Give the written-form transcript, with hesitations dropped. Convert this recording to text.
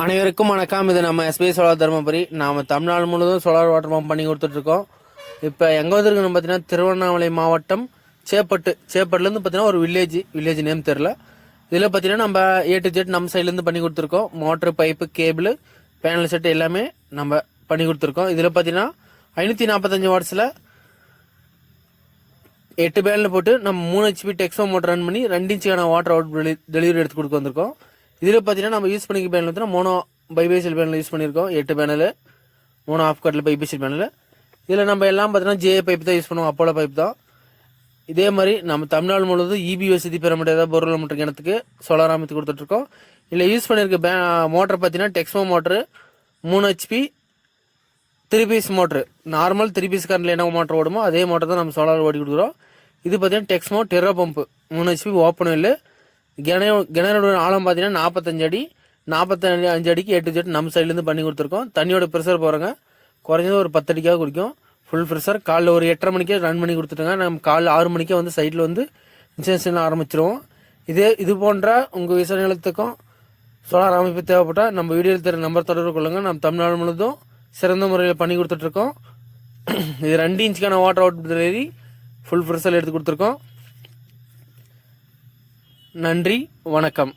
அனைவருக்கும் வணக்கம். இது நம்ம எஸ்பி சோலார் தருமபுரி. நாம் தமிழ்நாடு முழுவதும் சோலார் வாட்டர் பம்ப் பண்ணி கொடுத்துட்ருக்கோம். இப்போ எங்கே வந்துருக்குன்னு பார்த்தீங்கன்னா திருவண்ணாமலை மாவட்டம் சேப்பட்லேருந்து பார்த்தீங்கன்னா ஒரு வில்லேஜ் நேம் தெரில. இதில் பார்த்தீங்கன்னா நம்ம A to Z நம்ம சைட்லேருந்து பண்ணி கொடுத்துருக்கோம். Motor, pipe, cable, panel set எல்லாமே நம்ம பண்ணி கொடுத்துருக்கோம். இதில் பார்த்தீங்கன்னா 545 வாட்ஸில் 8 பேனல் போட்டு நம்ம 3 HP டெக்ஸோ மோட்டர் ரன் பண்ணி 2 இன்ச்சுக்கான வாட்டர் அவுட் டெலிவரி எடுத்து கொடுக்க வந்திருக்கோம். இதில் பார்த்தீங்கன்னா நம்ம யூஸ் பண்ணிக்க பேனல் வந்து மோனோ பைபேசியல் பேனல் யூஸ் பண்ணியிருக்கோம். 8 பேனல் மோனோ ஆஃப் கட்டில் பைபேசியல் பேனல். இதில் நம்ம எல்லாம் பார்த்தீங்கன்னா ஜே பைப் தான் யூஸ் பண்ணுவோம், அப்போலோ பைப் தான். இதே மாதிரி நம்ம தமிழ்நாடு முழுவதும் இபி வசதி பெற முடியாத பொருள் மோட்டர் கிணத்துக்கு சோலார் அமைத்து கொடுத்துட்ருக்கோம். இல்லை யூஸ் பண்ணியிருக்க மோட்டர் பார்த்தீங்கன்னா Texmo motor 3 HP 3 phase motor. Normal 3 phase கரண்டில் என்ன மோட்டர் ஓடுமோ அதே மோட்டர் தான் நம்ம சோலார் ஓடி கொடுக்குறோம். இது பார்த்தீங்கன்னா டெக்ஸ்மோ டெரோ பம்பு 3 HP ஓப்பன் இல்லை. கிணறோட ஆழம் பார்த்தீங்கன்னா 45 அடி. 45 அடிக்கு A to Z நம்ம சைட்லேருந்து பண்ணி கொடுத்துருக்கோம். தண்ணியோட ப்ரெஷர் போகிறோங்க, குறைஞ்சது ஒரு 10 அடிக்காக குடிக்கும். Full pressure. காலைல ஒரு 8:30 மணிக்கே ரன் பண்ணி கொடுத்துட்டோங்க. நம்ம காலைல 6 மணிக்கே வந்து சைட்டில் வந்து இன்ஸ்டலேஷன் ஆரம்பிச்சிருவோம். இது போன்ற உங்கள் விவசாய நிலத்துக்கும் சோலார் அமைப்பு தேவைப்பட்டால் நம்ம வீடியோவில் தர நம்பர் தொடர்பு கொள்ளுங்கள். நம்ம தமிழ்நாடு முழுவதும் சிறந்த முறையில் பண்ணி கொடுத்துட்ருக்கோம். இது 2 இன்ச்சுக்கான water out delivery full pressure எடுத்து கொடுத்துருக்கோம். நன்றி, வணக்கம்.